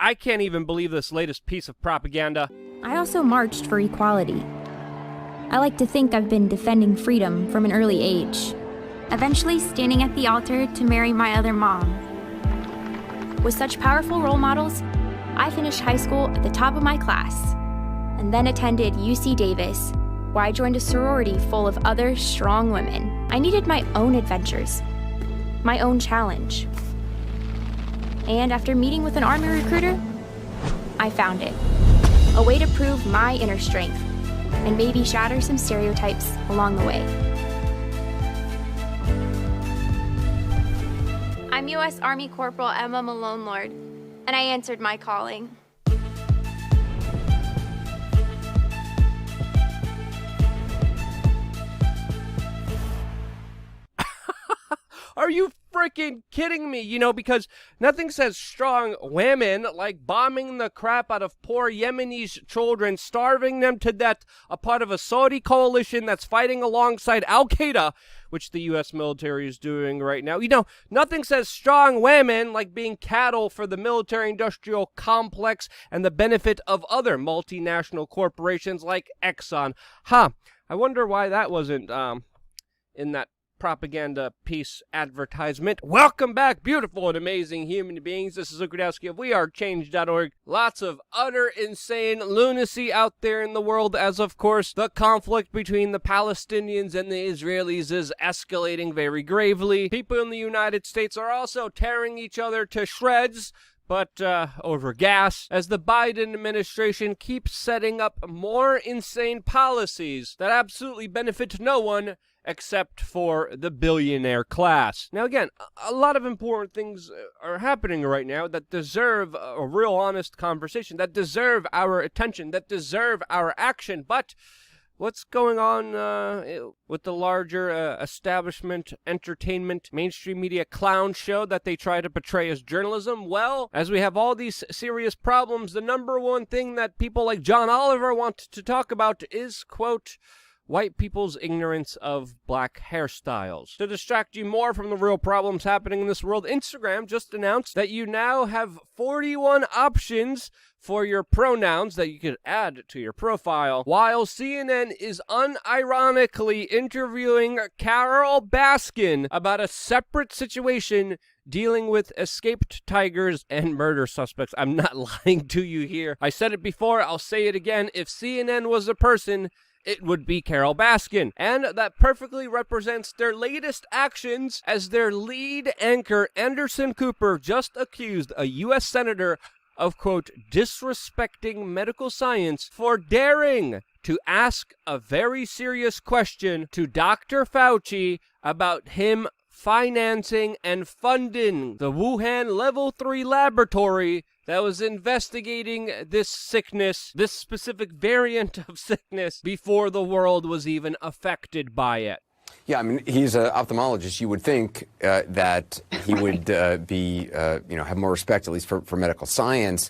I can't even believe this latest piece of propaganda. I also marched for equality. I like to think I've been defending freedom from an early age, eventually standing at the altar to marry my other mom. With such powerful role models, I finished high school at the top of my class, and then attended UC Davis, where I joined a sorority full of other strong women. I needed my own adventures, my own challenge. And after meeting with an Army recruiter, I found it. A way to prove my inner strength and maybe shatter some stereotypes along the way. I'm U.S. Army Corporal Emma Malone Lord, and I answered my calling. Are you freaking kidding me? You know, because nothing says strong women like bombing the crap out of poor Yemeni children, starving them to death, a part of a Saudi coalition that's fighting alongside Al-Qaeda, which the U.S. military is doing right now. You know, nothing says strong women like being cattle for the military-industrial complex and the benefit of other multinational corporations like Exxon. I wonder why that wasn't in that propaganda piece advertisement. Welcome back, beautiful and amazing human beings. This is Luke Rudowski of WeAreChange.org. Lots of utter insane lunacy out there in the world, as of course the conflict between the Palestinians and the Israelis is escalating very gravely. People in the United States are also tearing each other to shreds, but over gas, as the Biden administration keeps setting up more insane policies that absolutely benefit no one except for the billionaire class. Now again, a lot of important things are happening right now that deserve a real honest conversation, that deserve our attention, that deserve our action, but what's going on with the larger establishment, entertainment, mainstream media clown show that they try to portray as journalism? Well, as we have all these serious problems, the number one thing that people like John Oliver want to talk about is, quote, white people's ignorance of black hairstyles. To distract you more from the real problems happening in this world, Instagram just announced that you now have 41 options for your pronouns that you could add to your profile, while CNN is unironically interviewing Carol Baskin about a separate situation dealing with escaped tigers and murder suspects. I'm not lying to you here. I said it before, I'll say it again. If CNN was a person, it would be Carol Baskin. And that perfectly represents their latest actions, as their lead anchor, Anderson Cooper, just accused a U.S. senator of, quote, disrespecting medical science for daring to ask a very serious question to Dr. Fauci about him financing and funding the Wuhan Level 3 laboratory that was investigating this sickness, this specific variant of sickness, before the world was even affected by it. Yeah, I mean, he's an ophthalmologist. You would think that he would have more respect, at least for medical science.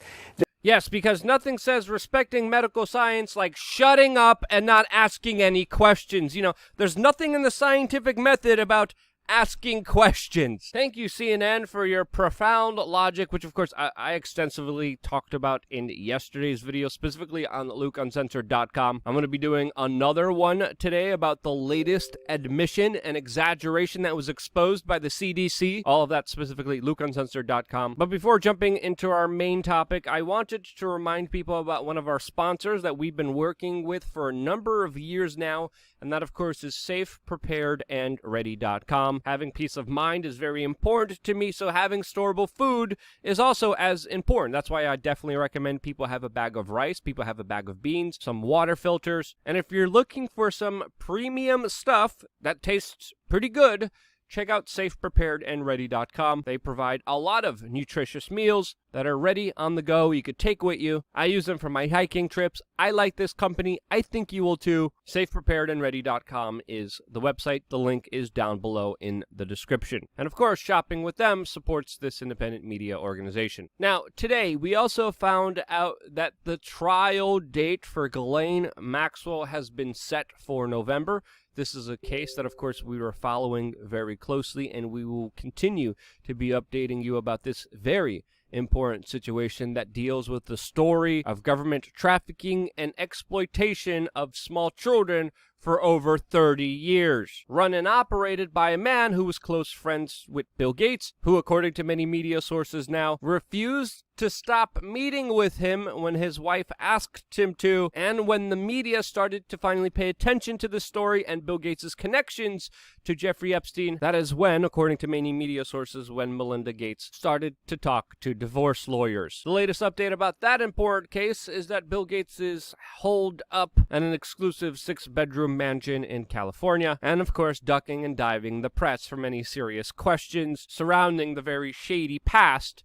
Yes, because nothing says respecting medical science like shutting up and not asking any questions. You know, there's nothing in the scientific method about asking questions. Thank you, CNN, for your profound logic, which of course I extensively talked about in yesterday's video, specifically on LukeUncensored.com. I'm going to be doing another one today about the latest admission and exaggeration that was exposed by the CDC. All of that specifically LukeUncensored.com. But before jumping into our main topic, I wanted to remind people about one of our sponsors that we've been working with for a number of years now, and that of course is SafePreparedAndReady.com. Having peace of mind is very important to me, so having storable food is also as important. That's why I definitely recommend people have a bag of rice, people have a bag of beans, some water filters, and if you're looking for some premium stuff that tastes pretty good, check out SafePreparedAndReady.com. They provide a lot of nutritious meals that are ready on the go, you could take with you. I use them for my hiking trips. I like this company. I think you will too. SafePreparedAndReady.com is the website. The link is down below in the description. And of course, shopping with them supports this independent media organization. Now, today, we also found out that the trial date for Ghislaine Maxwell has been set for November. This is a case that, of course, we were following very closely, and we will continue to be updating you about this very important situation that deals with the story of government trafficking and exploitation of small children for over 30 years. Run and operated by a man who was close friends with Bill Gates, who, according to many media sources now, refused to stop meeting with him when his wife asked him to, and when the media started to finally pay attention to the story and Bill Gates' connections to Jeffrey Epstein, that is when, according to many media sources, when Melinda Gates started to talk to divorce lawyers. The latest update about that important case is that Bill Gates is holed up in an exclusive 6-bedroom mansion in California, and of course ducking and diving the press from any serious questions surrounding the very shady past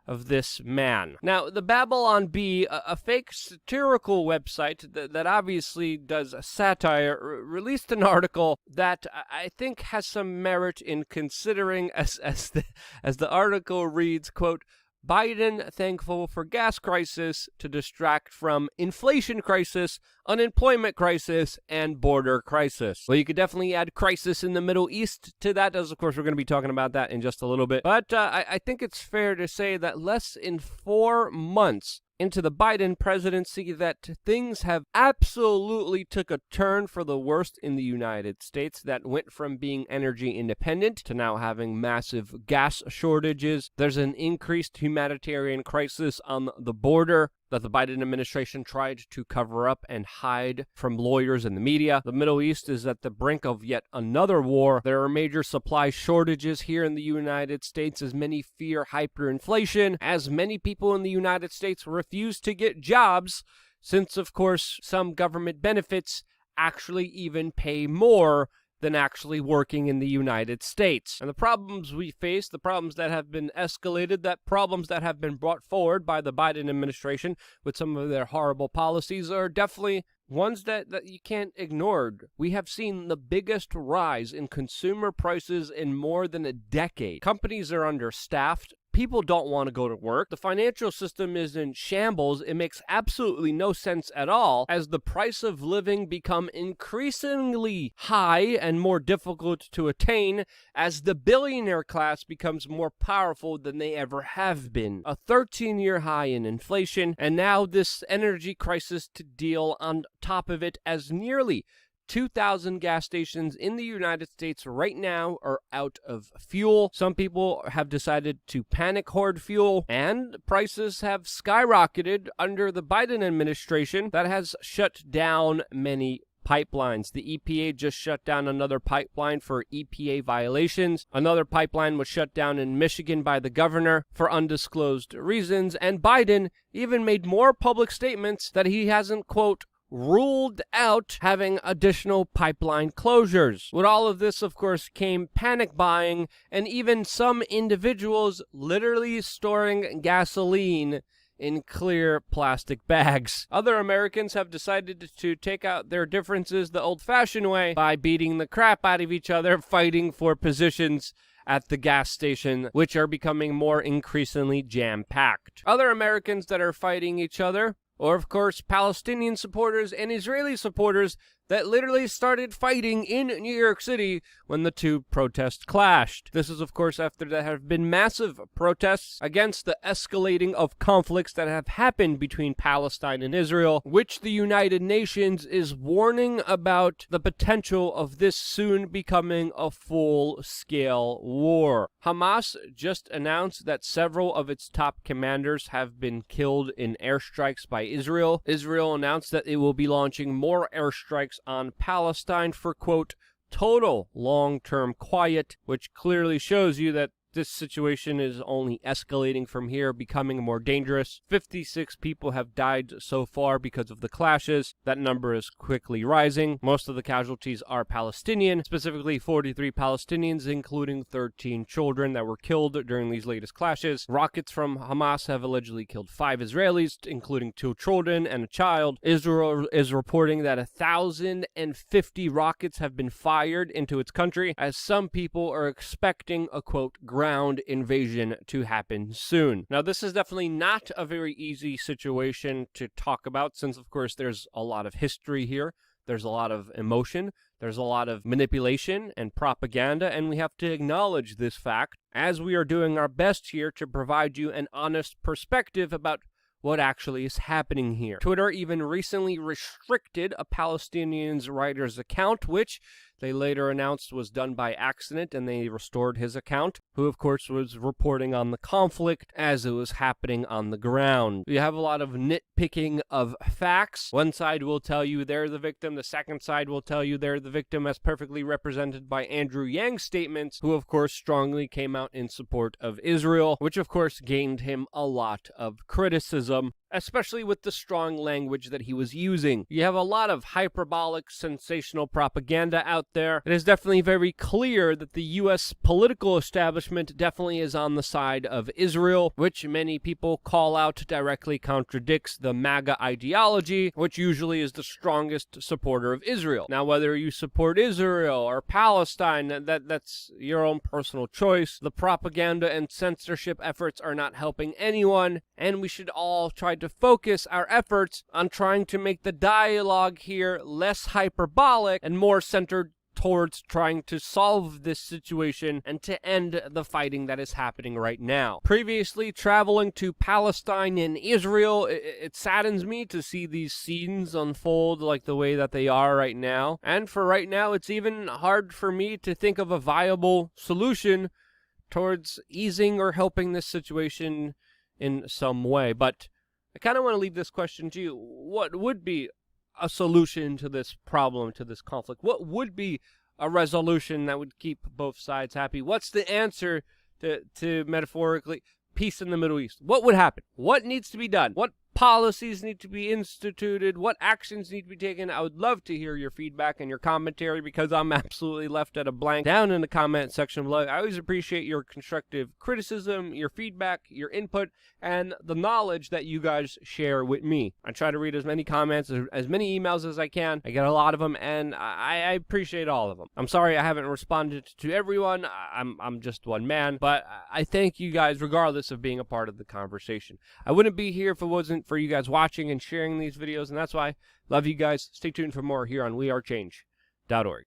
of this man. Now, the Babylon Bee, a fake satirical website that obviously does satire, released an article that I think has some merit in considering, as the article reads, quote, Biden thankful for gas crisis to distract from inflation crisis, unemployment crisis, and border crisis. Well, you could definitely add crisis in the Middle East to that, as of course we're going to be talking about that in just a little bit. But I think it's fair to say that less than 4 months into the Biden presidency, that things have absolutely took a turn for the worst in the United States, that went from being energy independent to now having massive gas shortages. There's an increased humanitarian crisis on the border that the Biden administration tried to cover up and hide from lawyers and the media. The Middle East is at the brink of yet another war. There are major supply shortages here in the United States, as many fear hyperinflation, as many people in the United States refuse to get jobs, since, of course, some government benefits actually even pay more than actually working in the United States. And the problems we face, the problems that have been escalated, that problems that have been brought forward by the Biden administration with some of their horrible policies are definitely ones that you can't ignore. We have seen the biggest rise in consumer prices in more than a decade. Companies are understaffed. People don't want to go to work. The financial system is in shambles. It makes absolutely no sense at all, as the price of living become increasingly high and more difficult to attain, as the billionaire class becomes more powerful than they ever have been. A 13-year high in inflation, and now this energy crisis to deal on top of it, as nearly 2,000 gas stations in the United States right now are out of fuel. Some people have decided to panic hoard fuel, and prices have skyrocketed under the Biden administration that has shut down many pipelines. The EPA just shut down another pipeline for EPA violations. Another pipeline was shut down in Michigan by the governor for undisclosed reasons, and Biden even made more public statements that he hasn't, quote, ruled out having additional pipeline closures. With all of this, of course, came panic buying, and even some individuals literally storing gasoline in clear plastic bags. Other Americans have decided to take out their differences the old-fashioned way by beating the crap out of each other, fighting for positions at the gas station, which are becoming more increasingly jam-packed. Other Americans that are fighting each other, or, of course, Palestinian supporters and Israeli supporters that literally started fighting in New York City when the two protests clashed. This is, of course, after there have been massive protests against the escalating of conflicts that have happened between Palestine and Israel, which the United Nations is warning about the potential of this soon becoming a full-scale war. Hamas just announced that several of its top commanders have been killed in airstrikes by Israel. Israel announced that it will be launching more airstrikes on Palestine for, quote, total long-term quiet, which clearly shows you that this situation is only escalating from here, becoming more dangerous. 56 people have died so far because of the clashes. That number is quickly rising. Most of the casualties are Palestinian, specifically 43 Palestinians, including 13 children that were killed during these latest clashes. Rockets from Hamas have allegedly killed 5 Israelis, including 2 children and a child. Israel is reporting that 1,050 rockets have been fired into its country, as some people are expecting a, quote, ground invasion to happen soon. Now, this is definitely not a very easy situation to talk about, since, of course, there's a lot of history here There's a lot of emotion, there's a lot of manipulation and propaganda, and we have to acknowledge this fact as we are doing our best here to provide you an honest perspective about what actually is happening here. Twitter even recently restricted a Palestinian writer's account, which they later announced was done by accident, and they restored his account, who of course was reporting on the conflict as it was happening on the ground. We have a lot of nitpicking of facts. One side will tell you they're the victim, the second side will tell you they're the victim, as perfectly represented by Andrew Yang's statements, who of course strongly came out in support of Israel, which of course gained him a lot of criticism, especially with the strong language that he was using. You have a lot of hyperbolic, sensational propaganda out there. It is definitely very clear that the U.S. political establishment definitely is on the side of Israel, which many people call out directly contradicts the MAGA ideology, which usually is the strongest supporter of Israel. Now, whether you support Israel or Palestine, that's your own personal choice. The propaganda and censorship efforts are not helping anyone, and we should all try to focus our efforts on trying to make the dialogue here less hyperbolic and more centered towards trying to solve this situation and to end the fighting that is happening right now. Previously, traveling to Palestine and Israel, it saddens me to see these scenes unfold like the way that they are right now. And for right now, it's even hard for me to think of a viable solution towards easing or helping this situation in some way. But I kind of want to leave this question to you. What would be a solution to this problem, to this conflict? What would be a resolution that would keep both sides happy? What's the answer to metaphorically peace in the Middle East? What would happen? What needs to be done? What policies need to be instituted? What actions need to be taken? I would love to hear your feedback and your commentary, because I'm absolutely left at a blank down in the comment section below. I always appreciate your constructive criticism, your feedback, your input, and the knowledge that you guys share with me. I try to read as many comments, as many emails as I can. I get a lot of them, and I appreciate all of them. I'm sorry I haven't responded to everyone. I'm just one man, but I thank you guys regardless of being a part of the conversation. I wouldn't be here if it wasn't for you guys watching and sharing these videos, and that's why I love you guys. Stay tuned for more here on WeAreChange.org.